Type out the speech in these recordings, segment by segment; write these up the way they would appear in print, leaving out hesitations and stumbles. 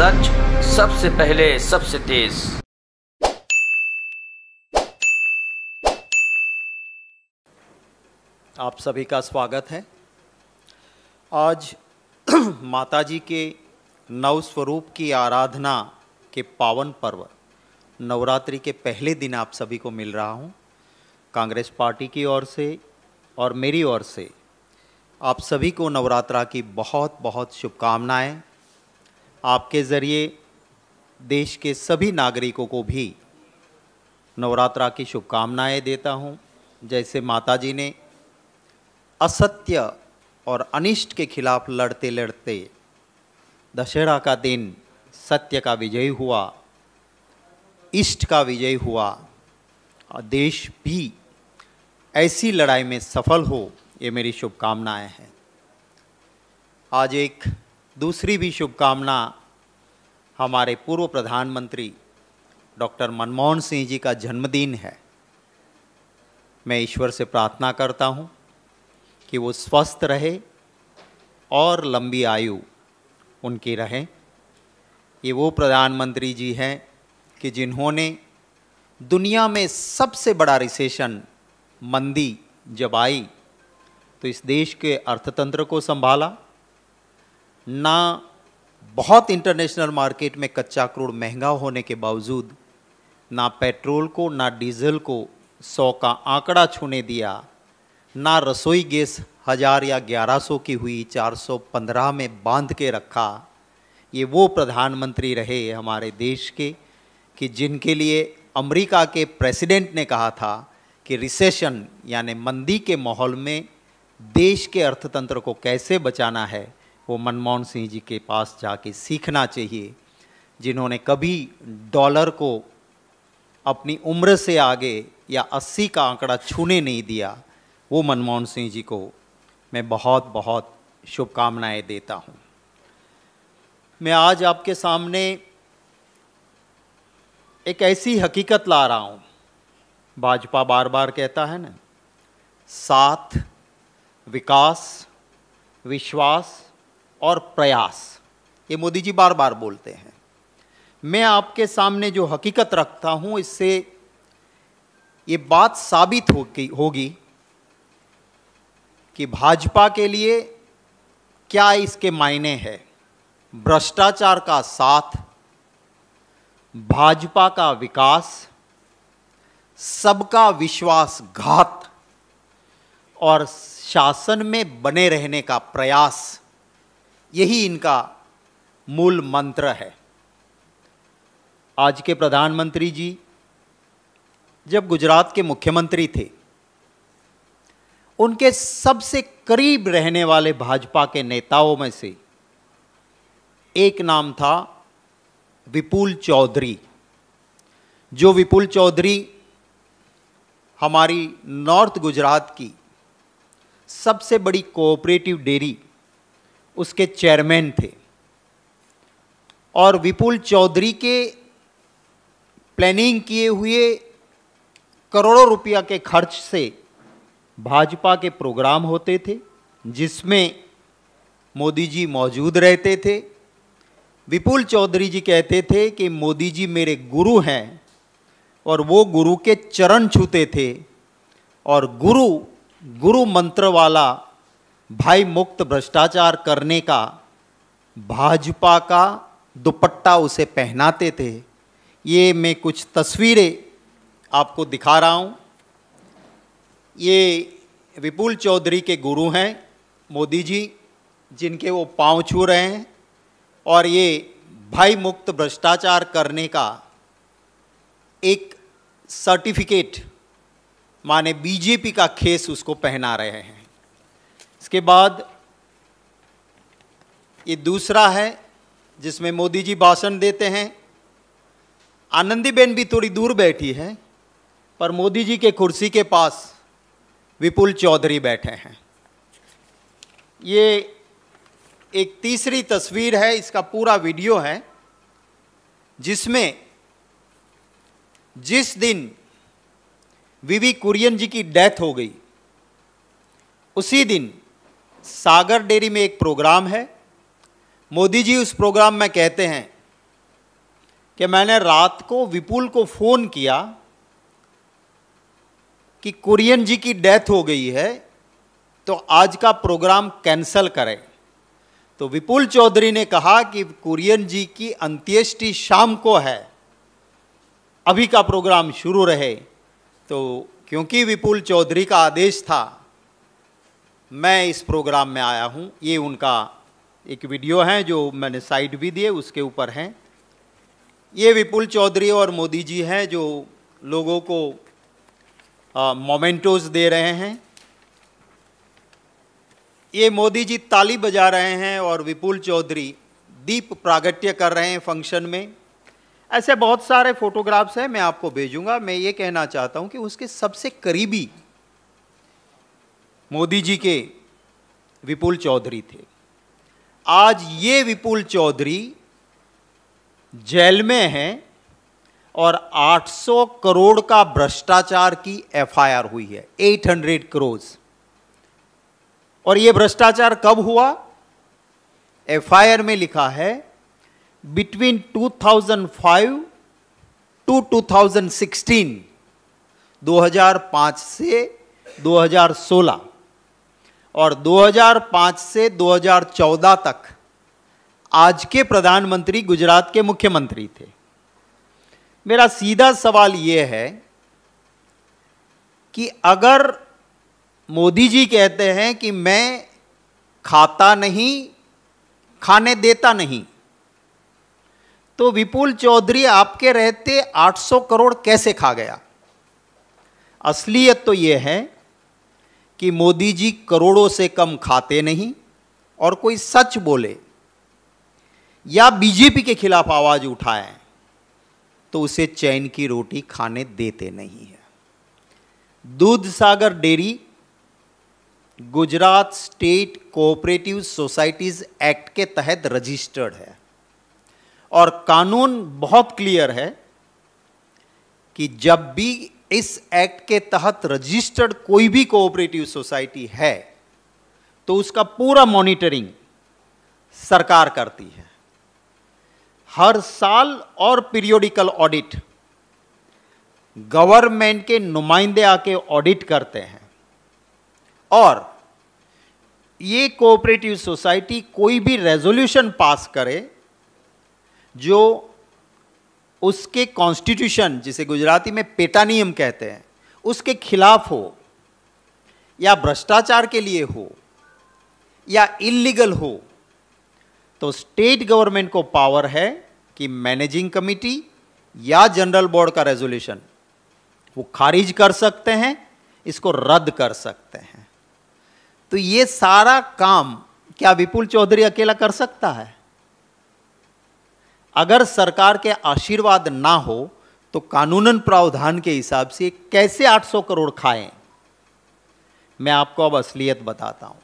सच सबसे पहले सबसे तेज। आप सभी का स्वागत है। आज माताजी के नव स्वरूप की आराधना के पावन पर्व नवरात्रि के पहले दिन आप सभी को मिल रहा हूं। कांग्रेस पार्टी की ओर से और मेरी ओर से आप सभी को नवरात्रा की बहुत बहुत शुभकामनाएं। आपके ज़रिए देश के सभी नागरिकों को भी नवरात्रा की शुभकामनाएं देता हूं। जैसे माताजी ने असत्य और अनिष्ट के खिलाफ लड़ते लड़ते दशहरा का दिन सत्य का विजय हुआ, इष्ट का विजय हुआ और देश भी ऐसी लड़ाई में सफल हो, ये मेरी शुभकामनाएं हैं। आज एक दूसरी भी शुभकामना हमारे पूर्व प्रधानमंत्री डॉक्टर मनमोहन सिंह जी का जन्मदिन है। मैं ईश्वर से प्रार्थना करता हूं कि वो स्वस्थ रहे और लंबी आयु उनकी रहे। ये वो प्रधानमंत्री जी हैं कि जिन्होंने दुनिया में सबसे बड़ा रिसेशन मंदी जब आई तो इस देश के अर्थतंत्र को संभाला। ना बहुत इंटरनेशनल मार्केट में कच्चा क्रूड महंगा होने के बावजूद ना पेट्रोल को ना डीजल को 100 का आंकड़ा छूने दिया, ना रसोई गैस 1000 या 1100 की हुई 415 में बांध के रखा। ये वो प्रधानमंत्री रहे हमारे देश के कि जिनके लिए अमेरिका के प्रेसिडेंट ने कहा था कि रिसेशन यानी मंदी के माहौल में देश के अर्थतंत्र को कैसे बचाना है, वो मनमोहन सिंह जी के पास जाके सीखना चाहिए। जिन्होंने कभी डॉलर को अपनी उम्र से आगे या 80 का आंकड़ा छूने नहीं दिया, वो मनमोहन सिंह जी को मैं बहुत बहुत शुभकामनाएं देता हूं। मैं आज आपके सामने एक ऐसी हकीकत ला रहा हूं। भाजपा बार बार कहता है ना, साथ, विकास, विश्वास और प्रयास, ये मोदी जी बार बार बोलते हैं। मैं आपके सामने जो हकीकत रखता हूं, इससे ये बात साबित होगी कि भाजपा के लिए क्या इसके मायने है। भ्रष्टाचार का साथ, भाजपा का विकास, सबका विश्वासघात और शासन में बने रहने का प्रयास, यही इनका मूल मंत्र है। आज के प्रधानमंत्री जी जब गुजरात के मुख्यमंत्री थे, उनके सबसे करीब रहने वाले भाजपा के नेताओं में से एक नाम था विपुल चौधरी। जो विपुल चौधरी हमारी नॉर्थ गुजरात की सबसे बड़ी कोऑपरेटिव डेयरी, उसके चेयरमैन थे। और विपुल चौधरी के प्लानिंग किए हुए करोड़ों रुपया के खर्च से भाजपा के प्रोग्राम होते थे, जिसमें मोदी जी मौजूद रहते थे। विपुल चौधरी जी कहते थे कि मोदी जी मेरे गुरु हैं और वो गुरु के चरण छूते थे और गुरु मंत्र वाला भाई मुक्त भ्रष्टाचार करने का भाजपा का दुपट्टा उसे पहनाते थे। ये मैं कुछ तस्वीरें आपको दिखा रहा हूँ। ये विपुल चौधरी के गुरु हैं मोदी जी, जिनके वो पांव छू रहे हैं। और ये भाई मुक्त भ्रष्टाचार करने का एक सर्टिफिकेट माने बीजेपी का खेस उसको पहना रहे हैं। इसके बाद ये दूसरा है जिसमें मोदी जी भाषण देते हैं। आनंदीबेन भी थोड़ी दूर बैठी है, पर मोदी जी के कुर्सी के पास विपुल चौधरी बैठे हैं। ये एक तीसरी तस्वीर है, इसका पूरा वीडियो है, जिसमें जिस दिन वीवी कुरियन जी की डेथ हो गई, उसी दिन सागर डेयरी में एक प्रोग्राम है। मोदी जी उस प्रोग्राम में कहते हैं कि मैंने रात को विपुल को फोन किया कि कुरियन जी की डेथ हो गई है तो आज का प्रोग्राम कैंसल करें। तो विपुल चौधरी ने कहा कि कुरियन जी की अंत्येष्टि शाम को है, अभी का प्रोग्राम शुरू रहे। तो क्योंकि विपुल चौधरी का आदेश था, मैं इस प्रोग्राम में आया हूं। ये उनका एक वीडियो है जो मैंने साइड भी दिए, उसके ऊपर हैं। ये विपुल चौधरी और मोदी जी हैं जो लोगों को मोमेंटोज दे रहे हैं। ये मोदी जी ताली बजा रहे हैं और विपुल चौधरी दीप प्रागट्य कर रहे हैं फंक्शन में। ऐसे बहुत सारे फोटोग्राफ्स हैं, मैं आपको भेजूंगा। मैं ये कहना चाहता हूं कि उसके सबसे करीबी मोदी जी के विपुल चौधरी थे। आज ये विपुल चौधरी जेल में हैं और 800 करोड़ का भ्रष्टाचार की एफआईआर हुई है, 800 करोड़। और ये भ्रष्टाचार कब हुआ? एफआईआर में लिखा है बिटवीन 2005 टू 2016, 2005 से 2016 और 2005 से 2014 तक आज के प्रधानमंत्री गुजरात के मुख्यमंत्री थे। मेरा सीधा सवाल यह है कि अगर मोदी जी कहते हैं कि मैं खाता नहीं, खाने देता नहीं, तो विपुल चौधरी आपके रहते 800 करोड़ कैसे खा गया? असलियत तो यह है कि मोदी जी करोड़ों से कम खाते नहीं, और कोई सच बोले या बीजेपी के खिलाफ आवाज उठाए तो उसे चैन की रोटी खाने देते नहीं है। Dudh Sagar dairy Gujarat state cooperative societies act के तहत रजिस्टर्ड है और कानून बहुत क्लियर है कि जब भी इस एक्ट के तहत रजिस्टर्ड कोई भी कोऑपरेटिव सोसाइटी है तो उसका पूरा मॉनिटरिंग सरकार करती है। हर साल और पीरियोडिकल ऑडिट गवर्नमेंट के नुमाइंदे आके ऑडिट करते हैं और ये कोऑपरेटिव सोसाइटी कोई भी रेजोल्यूशन पास करे जो उसके कॉन्स्टिट्यूशन, जिसे गुजराती में पेटा नियम कहते हैं, उसके खिलाफ हो या भ्रष्टाचार के लिए हो या इलीगल हो, तो स्टेट गवर्नमेंट को पावर है कि मैनेजिंग कमिटी या जनरल बोर्ड का रेजोल्यूशन वो खारिज कर सकते हैं, इसको रद्द कर सकते हैं। तो ये सारा काम क्या विपुल चौधरी अकेला कर सकता है? अगर सरकार के आशीर्वाद ना हो तो कानूनन प्रावधान के हिसाब से कैसे 800 करोड़ खाएं? मैं आपको अब असलियत बताता हूं।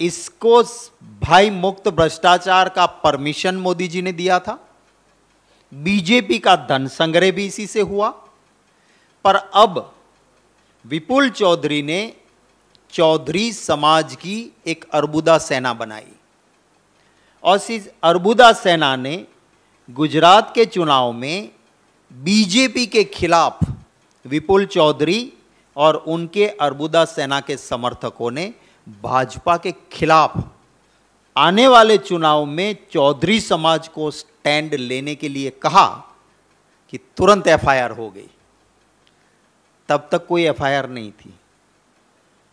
इसको भाई मुक्त भ्रष्टाचार का परमिशन मोदी जी ने दिया था। बीजेपी का धन संग्रह भी इसी से हुआ। पर अब विपुल चौधरी ने चौधरी समाज की एक अर्बुदा सेना बनाई और इस अर्बुदा सेना ने गुजरात के चुनाव में बीजेपी के खिलाफ विपुल चौधरी और उनके अर्बुदा सेना के समर्थकों ने भाजपा के खिलाफ आने वाले चुनाव में चौधरी समाज को स्टैंड लेने के लिए कहा कि तुरंत एफआईआर हो गई। तब तक कोई एफआईआर नहीं थी,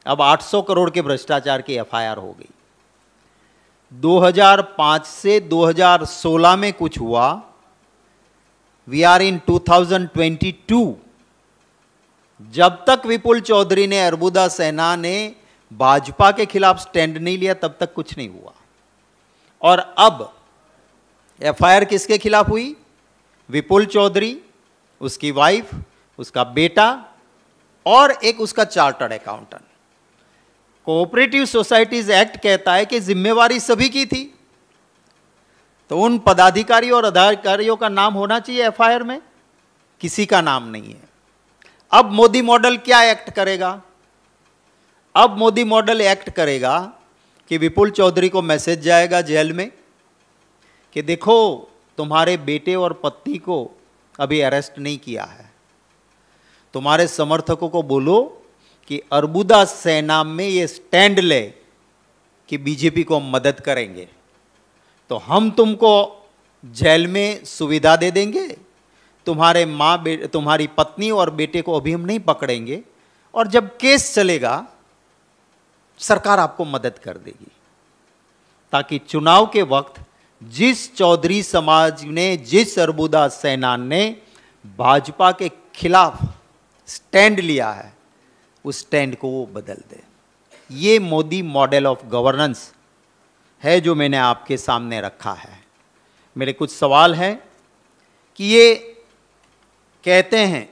अब 800 करोड़ के भ्रष्टाचार की एफआईआर हो गई। 2005 से 2016 में कुछ हुआ, वी आर इन 2022। जब तक विपुल चौधरी ने अर्बुदा सेना ने भाजपा के खिलाफ स्टैंड नहीं लिया तब तक कुछ नहीं हुआ। और अब एफआईआर किसके खिलाफ हुई? विपुल चौधरी, उसकी वाइफ, उसका बेटा और एक उसका chartered accountant. Cooperative societies act कहता है कि जिम्मेवारी सभी की थी, तो उन पदाधिकारी और अधिकारियों का नाम होना चाहिए एफआईआर में, किसी का नाम नहीं है। अब मोदी मॉडल क्या एक्ट करेगा? अब मोदी मॉडल एक्ट करेगा कि विपुल चौधरी को मैसेज जाएगा जेल में कि देखो तुम्हारे बेटे और पत्नी को अभी अरेस्ट नहीं किया है। तुम्हारे समर्थकों को बोलो कि अर्बुदा सेना में ये स्टैंड ले कि बीजेपी को हम मदद करेंगे, तो हम तुमको जेल में सुविधा दे देंगे, तुम्हारी पत्नी और बेटे को अभी हम नहीं पकड़ेंगे, और जब केस चलेगा सरकार आपको मदद कर देगी, ताकि चुनाव के वक्त जिस चौधरी समाज ने, जिस अर्बुदा सेना ने भाजपा के खिलाफ स्टैंड लिया है, उस स्टैंड को वो बदल दे। ये मोदी मॉडल ऑफ गवर्नेंस है जो मैंने आपके सामने रखा है। मेरे कुछ सवाल हैं कि ये कहते हैं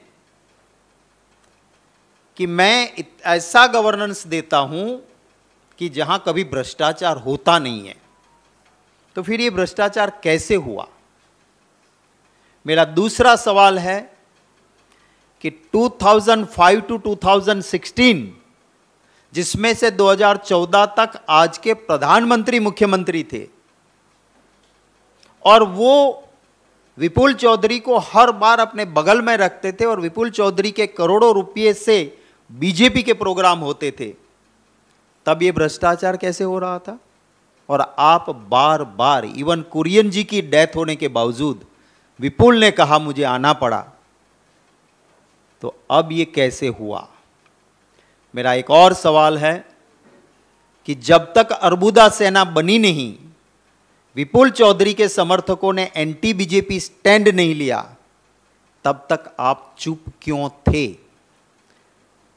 कि मैं ऐसा गवर्नेंस देता हूं कि जहां कभी भ्रष्टाचार होता नहीं है, तो फिर ये भ्रष्टाचार कैसे हुआ? मेरा दूसरा सवाल है कि 2005 टू 2016, जिसमें से 2014 तक आज के प्रधानमंत्री मुख्यमंत्री थे, और वो विपुल चौधरी को हर बार अपने बगल में रखते थे, और विपुल चौधरी के करोड़ों रुपये से बीजेपी के प्रोग्राम होते थे, तब ये भ्रष्टाचार कैसे हो रहा था? और आप बार बार, इवन कुरियन जी की डेथ होने के बावजूद विपुल ने कहा मुझे आना पड़ा, तो अब ये कैसे हुआ? मेरा एक और सवाल है कि जब तक अर्बुदा सेना बनी नहीं, विपुल चौधरी के समर्थकों ने एंटी बीजेपी स्टैंड नहीं लिया, तब तक आप चुप क्यों थे?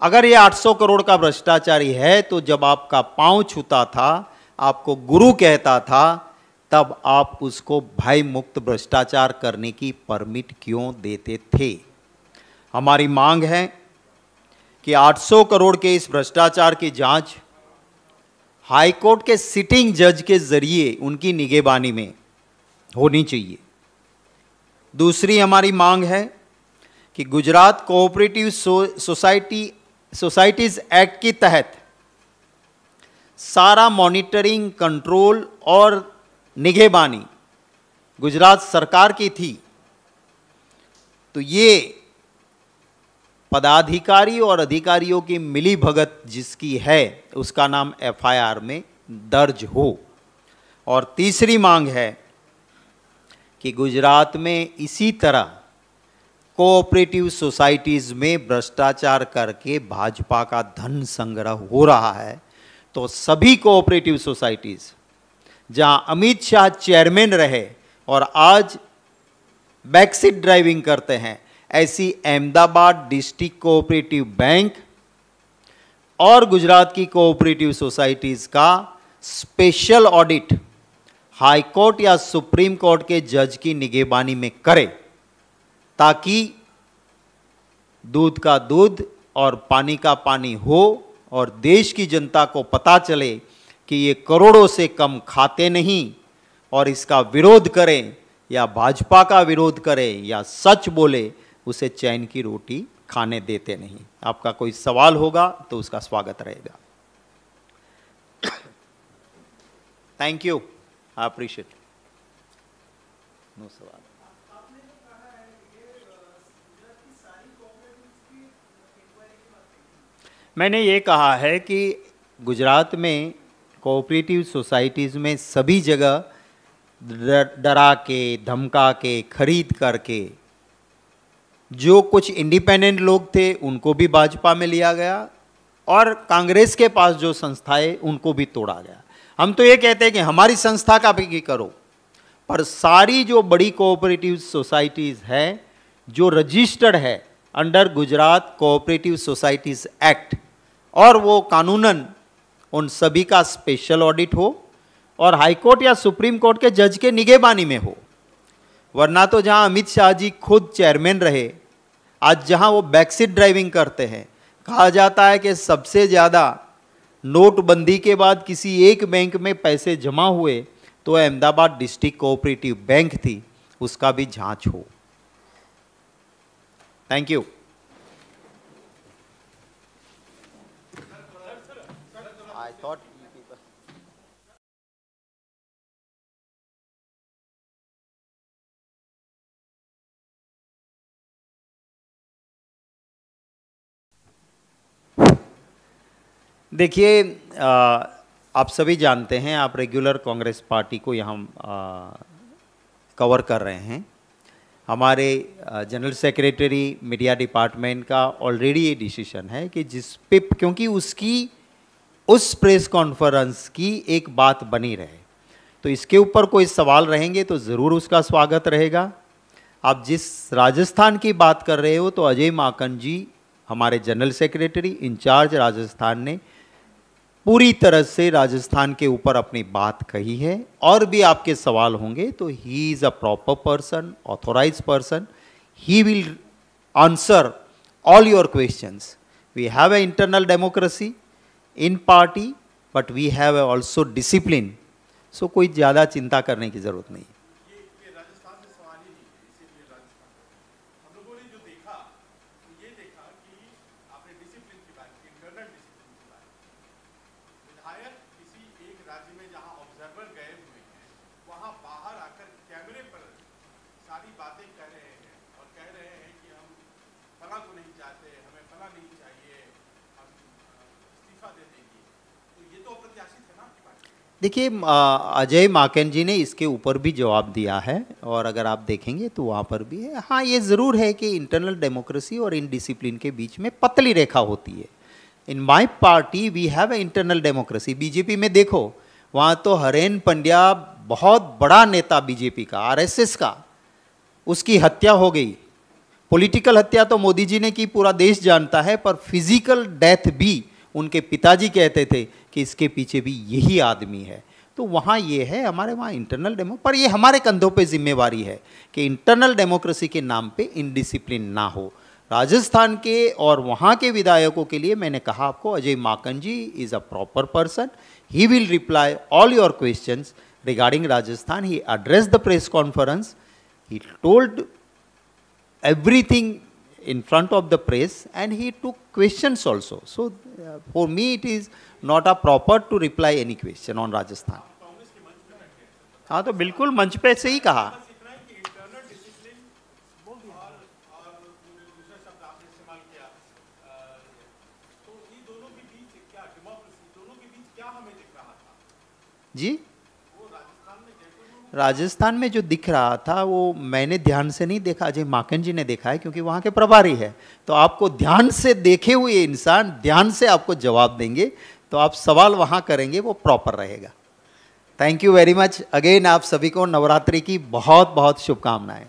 अगर ये 800 करोड़ का भ्रष्टाचारी है, तो जब आपका पांव छूता था, आपको गुरु कहता था, तब आप उसको भय मुक्त भ्रष्टाचार करने की परमिट क्यों देते थे? हमारी मांग है कि 800 करोड़ के इस भ्रष्टाचार की जांच हाईकोर्ट के सिटिंग जज के जरिए उनकी निगहबानी में होनी चाहिए। दूसरी हमारी मांग है कि गुजरात कोऑपरेटिव सोसाइटीज एक्ट के तहत सारा मॉनिटरिंग, कंट्रोल और निगहबानी गुजरात सरकार की थी, तो ये पदाधिकारी और अधिकारियों की मिली भगत जिसकी है, उसका नाम एफआईआर में दर्ज हो। और तीसरी मांग है कि गुजरात में इसी तरह कोऑपरेटिव सोसाइटीज़ में भ्रष्टाचार करके भाजपा का धन संग्रह हो रहा है, तो सभी कोऑपरेटिव सोसाइटीज़ जहां अमित शाह चेयरमैन रहे और आज बैकसीट ड्राइविंग करते हैं, ऐसी अहमदाबाद डिस्ट्रिक्ट कोऑपरेटिव बैंक और गुजरात की कोऑपरेटिव सोसाइटीज़ का स्पेशल ऑडिट हाई कोर्ट या सुप्रीम कोर्ट के जज की निगहबानी में करे, ताकि दूध का दूध और पानी का पानी हो और देश की जनता को पता चले कि ये करोड़ों से कम खाते नहीं, और इसका विरोध करें या भाजपा का विरोध करें या सच बोले, उसे चैन की रोटी खाने देते नहीं। आपका कोई सवाल होगा तो उसका स्वागत रहेगा। Thank you, I appreciate. No सवाल। मैंने ये कहा है कि गुजरात में कोऑपरेटिव सोसाइटीज़ में सभी जगह डरा के, धमका के, खरीद करके जो कुछ इंडिपेंडेंट लोग थे उनको भी भाजपा में लिया गया, और कांग्रेस के पास जो संस्थाएं उनको भी तोड़ा गया। हम तो ये कहते हैं कि हमारी संस्था का भी करो, पर सारी जो बड़ी कोऑपरेटिव सोसाइटीज़ है जो रजिस्टर्ड है under Gujarat cooperative societies act, और वो कानूनन उन सभी का स्पेशल ऑडिट हो और हाई कोर्ट या सुप्रीम कोर्ट के जज के निगहबानी में हो। वरना तो जहां अमित शाह जी खुद चेयरमैन रहे, आज जहां वो बैकसीट ड्राइविंग करते हैं, कहा जाता है कि सबसे ज़्यादा नोटबंदी के बाद किसी एक बैंक में पैसे जमा हुए तो अहमदाबाद डिस्ट्रिक्ट कोऑपरेटिव बैंक थी, उसका भी जांच हो। Thank you. I thought देखिए, आप सभी जानते हैं, आप रेगुलर कांग्रेस पार्टी को यहाँ कवर कर रहे हैं। हमारे जनरल सेक्रेटरी मीडिया डिपार्टमेंट का ऑलरेडी ये डिसीजन है कि जिस पे, क्योंकि उसकी उस प्रेस कॉन्फ्रेंस की एक बात बनी रहे, तो इसके ऊपर कोई सवाल रहेंगे तो ज़रूर उसका स्वागत रहेगा। आप जिस राजस्थान की बात कर रहे हो तो अजय माकन जी, हमारे जनरल सेक्रेटरी इंचार्ज राजस्थान ने पूरी तरह से राजस्थान के ऊपर अपनी बात कही है। और भी आपके सवाल होंगे तो he is a proper person, authorise person, he will answer all your questions. We have a internal democracy in party, but we have also discipline, so कोई ज़्यादा चिंता करने की ज़रूरत नहीं। ये राजस्थान से सवाल ही नहीं है, इसीलिए राजस्थान हम लोगों ने जो देखा तो ये देखा कि आपने डिसिप्लिन की बात की, इंटरनल डिसिप्लिन की बात की। विधायक किसी एक राज्य में जहां ऑब्जर्वर गए हुए हैं, वहां बाहर आकर कैमरे पर सारी बातें कह रहे हैं और कह रहे हैं कि हम फला को नहीं चाहते, हमें फला नहीं चाहिए, हम इस्तीफा दे देंगे। तो ये तो अप्रत्याशित है ना आपकी बात। देखिए, अजय माकन जी ने इसके ऊपर भी जवाब दिया है और अगर आप देखेंगे तो वहाँ पर भी है। हाँ, ये ज़रूर है कि इंटरनल डेमोक्रेसी और इनडिसिप्लिन के बीच में पतली रेखा होती है। In my party we have a internal democracy. BJP में देखो, वहाँ तो हरेन पंड्या बहुत बड़ा नेता बीजेपी का, आरएसएस का, उसकी हत्या हो गई। पॉलिटिकल हत्या तो मोदी जी ने की, पूरा देश जानता है, पर फिजिकल डेथ भी उनके पिताजी कहते थे कि इसके पीछे भी यही आदमी है। तो वहाँ ये है, हमारे वहाँ इंटरनल डेमो, पर ये हमारे कंधों पे जिम्मेवारी है कि इंटरनल डेमोक्रेसी के नाम पे इनडिसिप्लिन ना हो। राजस्थान के और वहाँ के विधायकों के लिए मैंने कहा आपको, Ajay Maken ji is a proper person, he will reply all your questions regarding Rajasthan. He address the press conference, he told everything in front of the press and he took questions also. So for me it is not a proper to reply any question on Rajasthan. हाँ, तो बिल्कुल मंच पे से ही कहा। जी, राजस्थान में जो दिख रहा था वो मैंने ध्यान से नहीं देखा, अजय माकन जी ने देखा है क्योंकि वहाँ के प्रभारी है। तो आपको ध्यान से देखे हुए इंसान ध्यान से आपको जवाब देंगे, तो आप सवाल वहाँ करेंगे वो प्रॉपर रहेगा। Thank you very much again. आप सभी को नवरात्रि की बहुत बहुत शुभकामनाएं।